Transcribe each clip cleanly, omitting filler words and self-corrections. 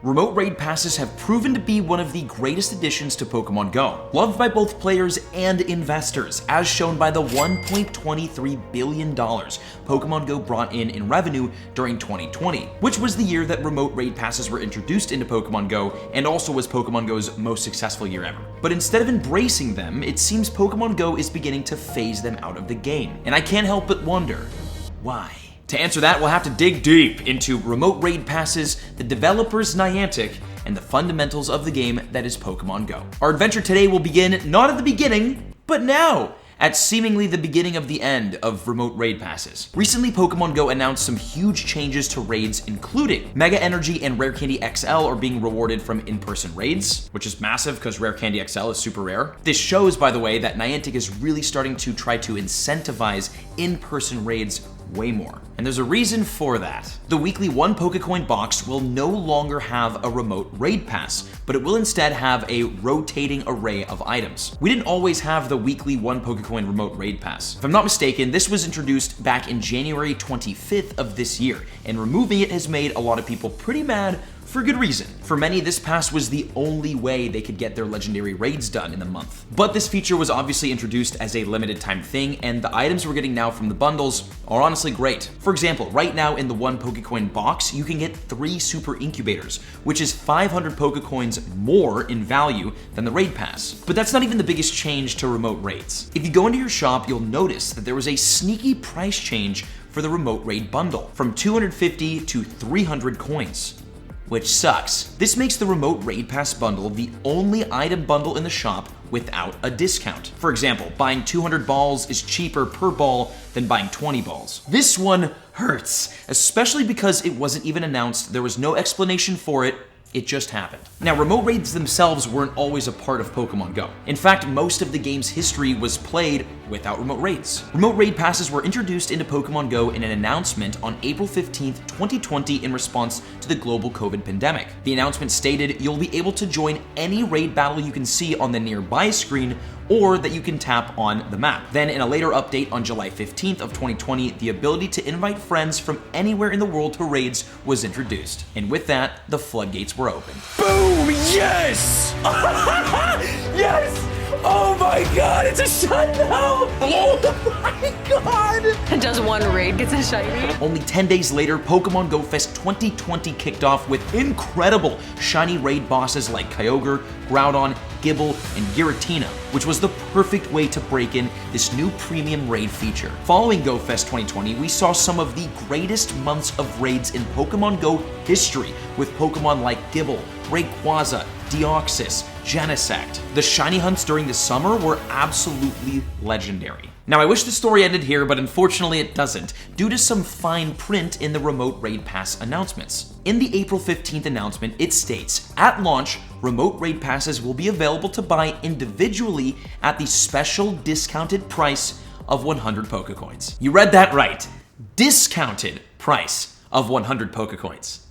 Remote raid passes have proven to be one of the greatest additions to Pokémon GO, loved by both players and investors, as shown by the $1.23 billion Pokémon GO brought in revenue during 2020, which was the year that remote raid passes were introduced into Pokémon GO and also was Pokémon GO's most successful year ever. But instead of embracing them, it seems Pokémon GO is beginning to phase them out of the game. And I can't help but wonder, why? To answer that, we'll have to dig deep into remote raid passes, the developers Niantic, and the fundamentals of the game that is Pokémon GO. Our adventure today will begin not at the beginning, but now, at seemingly the beginning of the end of remote raid passes. Recently, Pokémon GO announced some huge changes to raids, including Mega Energy and Rare Candy XL are being rewarded from in-person raids, which is massive because Rare Candy XL is super rare. This shows, by the way, that Niantic is really starting to try to incentivize in-person raids way more. And there's a reason for that. The weekly 1 Pokecoin box will no longer have a remote raid pass, but it will instead have a rotating array of items. We didn't always have the weekly 1 Pokecoin remote raid pass. If I'm not mistaken, this was introduced back in January 25th of this year, and removing it has made a lot of people pretty mad for good reason. For many, this pass was the only way they could get their legendary raids done in the month. But this feature was obviously introduced as a limited time thing, and the items we're getting now from the bundles are honestly great. For example, right now in the 1 Pokecoin box, you can get 3 super incubators, which is 500 Pokecoins more in value than the raid pass. But that's not even the biggest change to remote raids. If you go into your shop, you'll notice that there was a sneaky price change for the remote raid bundle, from 250 to 300 coins. Which sucks. This makes the remote raid pass bundle the only item bundle in the shop without a discount. For example, buying 200 balls is cheaper per ball than buying 20 balls. This one hurts, especially because it wasn't even announced, there was no explanation for it, it just happened. Now, remote raids themselves weren't always a part of Pokémon GO. In fact, most of the game's history was played without remote raids. Remote raid passes were introduced into Pokémon GO in an announcement on April 15th, 2020 in response to the global COVID pandemic. The announcement stated you'll be able to join any raid battle you can see on the nearby screen or that you can tap on the map. Then in a later update on July 15th of 2020, the ability to invite friends from anywhere in the world to raids was introduced. And with that, the floodgates were open. Boom! Yes! Yes! Oh my god, it's a shiny now! Oh my god! And does one raid get a shiny? Only 10 days later, Pokemon Go Fest 2020 kicked off with incredible shiny raid bosses like Kyogre, Groudon, Gible, and Giratina, which was the perfect way to break in this new premium raid feature. Following Go Fest 2020, we saw some of the greatest months of raids in Pokemon Go history, with Pokemon like Gible, Rayquaza, Deoxys, Genesect. The shiny hunts during the summer were absolutely legendary. Now, I wish the story ended here, but unfortunately it doesn't, due to some fine print in the remote raid pass announcements. In the April 15th announcement, it states, at launch, remote raid passes will be available to buy individually at the special discounted price of 100 Pokecoins. You read that right. Discounted price of 100 Pokecoins.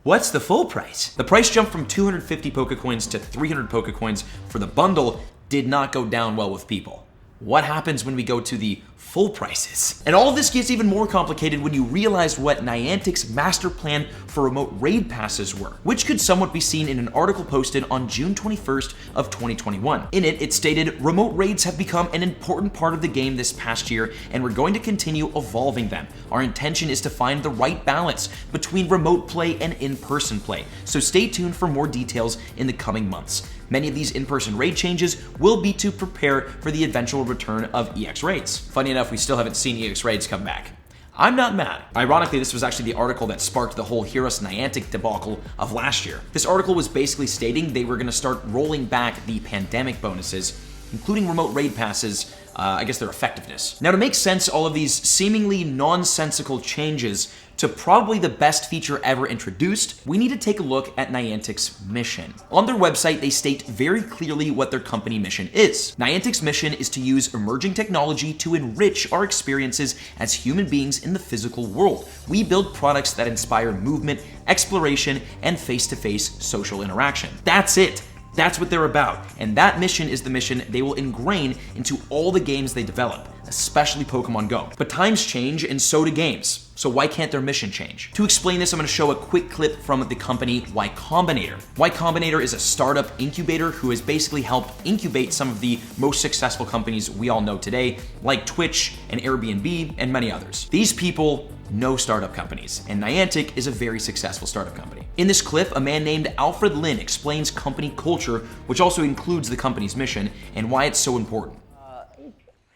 What's the full price? The price jump from 250 Pokecoins to 300 Pokecoins for the bundle did not go down well with people. What happens when we go to the full prices? And all of this gets even more complicated when you realize what Niantic's master plan for remote raid passes were, which could somewhat be seen in an article posted on June 21st of 2021. In it, it stated, remote raids have become an important part of the game this past year, and we're going to continue evolving them. Our intention is to find the right balance between remote play and in-person play, so stay tuned for more details in the coming months. Many of these in-person raid changes will be to prepare for the eventual return of EX raids. Funny enough, we still haven't seen EX raids come back. I'm not mad. Ironically, this was actually the article that sparked the whole Heroes Niantic debacle of last year. This article was basically stating they were going to start rolling back the pandemic bonuses, including remote raid passes, I guess their effectiveness. Now, to make sense all of these seemingly nonsensical changes to probably the best feature ever introduced, we need to take a look at Niantic's mission. On their website, they state very clearly what their company mission is. Niantic's mission is to use emerging technology to enrich our experiences as human beings in the physical world. We build products that inspire movement, exploration, and face-to-face social interaction. That's it. That's what they're about, and that mission is the mission they will ingrain into all the games they develop, especially Pokemon Go. But times change, and so do games. So why can't their mission change? To explain this, I'm going to show a quick clip from the company Y Combinator. Y Combinator is a startup incubator who has basically helped incubate some of the most successful companies we all know today, like Twitch and Airbnb and many others. These people know startup companies, and Niantic is a very successful startup company. In this clip, a man named Alfred Lin explains company culture, which also includes the company's mission, and why it's so important.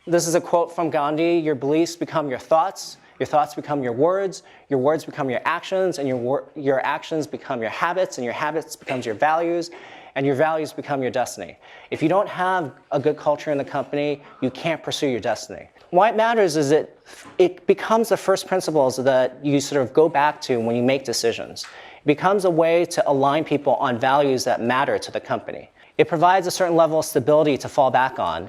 This is a quote from Gandhi: your beliefs become your thoughts become your words become your actions, and your actions become your habits, and your habits becomes your values, and your values become your destiny. If you don't have a good culture in the company, you can't pursue your destiny. Why it matters is it becomes the first principles that you sort of go back to when you make decisions. It becomes a way to align people on values that matter to the company. It provides a certain level of stability to fall back on,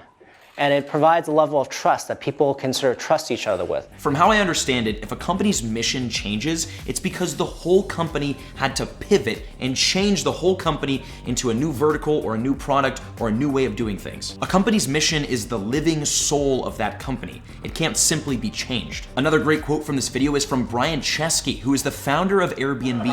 and it provides a level of trust that people can sort of trust each other with. From how I understand it, if a company's mission changes, it's because the whole company had to pivot and change the whole company into a new vertical or a new product or a new way of doing things. A company's mission is the living soul of that company. It can't simply be changed. Another great quote from this video is from Brian Chesky, who is the founder of Airbnb.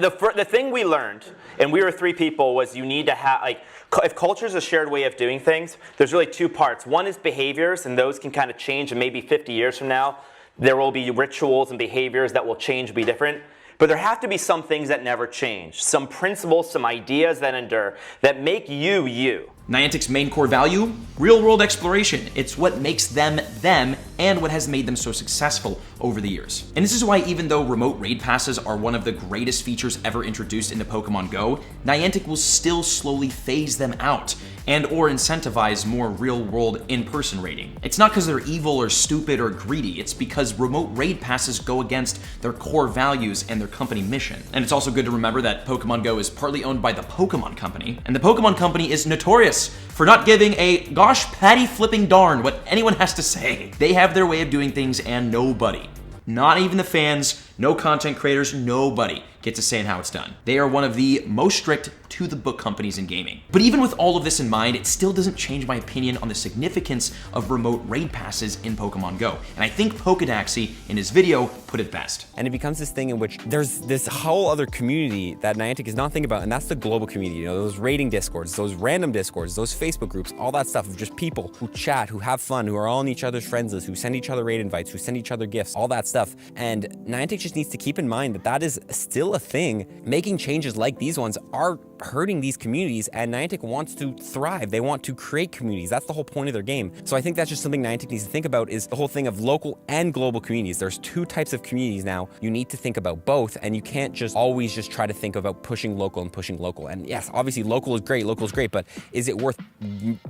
The thing we learned, and we were 3 people, was you need to have, if culture is a shared way of doing things, there's really 2 parts. One is behaviors, and those can kind of change, and maybe 50 years from now, there will be rituals and behaviors that will change and be different. But there have to be some things that never change, some principles, some ideas that endure, that make you, you. Niantic's main core value? Real-world exploration. It's what makes them, them, and what has made them so successful over the years. And this is why, even though remote raid passes are one of the greatest features ever introduced into Pokemon GO, Niantic will still slowly phase them out and or incentivize more real-world in-person raiding. It's not because they're evil or stupid or greedy, it's because remote raid passes go against their core values and their company mission. And it's also good to remember that Pokemon GO is partly owned by the Pokémon Company, and the Pokémon Company is notorious for not giving a gosh patty flipping darn what anyone has to say. They have their way of doing things, and nobody, not even the fans, no content creators, nobody gets a say in how it's done. They are one of the most strict to the book companies in gaming. But even with all of this in mind, it still doesn't change my opinion on the significance of remote raid passes in Pokemon GO. And I think Pokedaxi in his video put it best. And it becomes this thing in which there's this whole other community that Niantic is not thinking about, and that's the global community. You know, those raiding discords, those random discords, those Facebook groups, all that stuff of just people who chat, who have fun, who are all on each other's friends lists, who send each other raid invites, who send each other gifts, all that stuff. And Niantic just needs to keep in mind that that is still a thing. Making changes like these ones are hurting these communities, and Niantic wants to thrive. They want to create communities. That's the whole point of their game. So I think that's just something Niantic needs to think about, is the whole thing of local and global communities. There's 2 types of communities now. You need to think about both, and you can't just always just try to think about pushing local and pushing local. And yes, obviously local is great, but is it worth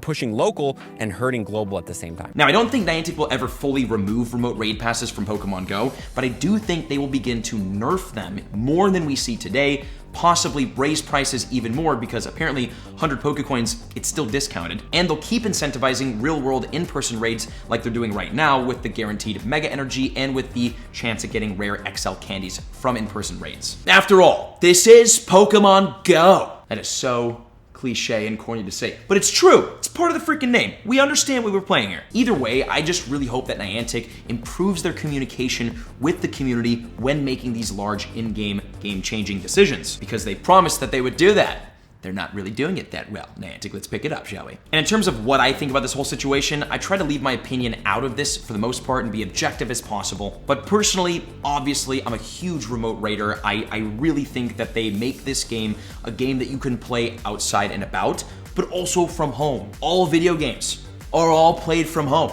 pushing local and hurting global at the same time? Now, I don't think Niantic will ever fully remove remote raid passes from Pokemon GO, but I do think they will begin to nerf them more than we see today, possibly raise prices even more, because apparently 100 Pokecoins, it's still discounted. And they'll keep incentivizing real-world in-person raids like they're doing right now, with the guaranteed Mega Energy and with the chance of getting rare XL candies from in-person raids. After all, this is Pokemon GO. That is so cliche and corny to say, but it's true. It's part of the freaking name. We understand what we're playing here. Either way, I just really hope that Niantic improves their communication with the community when making these large in-game, game-changing decisions, because they promised that they would do that. They're not really doing it that well. Niantic, let's pick it up, shall we? And in terms of what I think about this whole situation, I try to leave my opinion out of this for the most part and be objective as possible. But personally, obviously, I'm a huge remote raider. I really think that they make this game a game that you can play outside and about, but also from home. All video games are all played from home.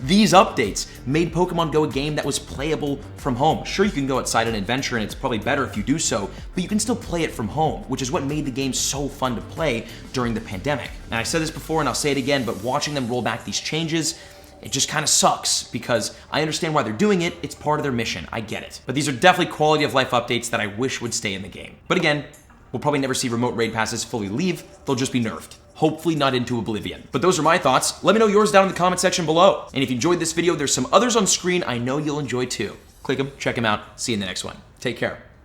These updates made Pokemon GO a game that was playable from home. Sure, you can go outside and adventure, and it's probably better if you do so, but you can still play it from home, which is what made the game so fun to play during the pandemic. And I said this before, and I'll say it again, but watching them roll back these changes, it just kind of sucks, because I understand why they're doing it. It's part of their mission. I get it. But these are definitely quality of life updates that I wish would stay in the game. But again, we'll probably never see remote raid passes fully leave. They'll just be nerfed. Hopefully not into oblivion. But those are my thoughts. Let me know yours down in the comment section below. And if you enjoyed this video, there's some others on screen I know you'll enjoy too. Click them, check them out. See you in the next one. Take care.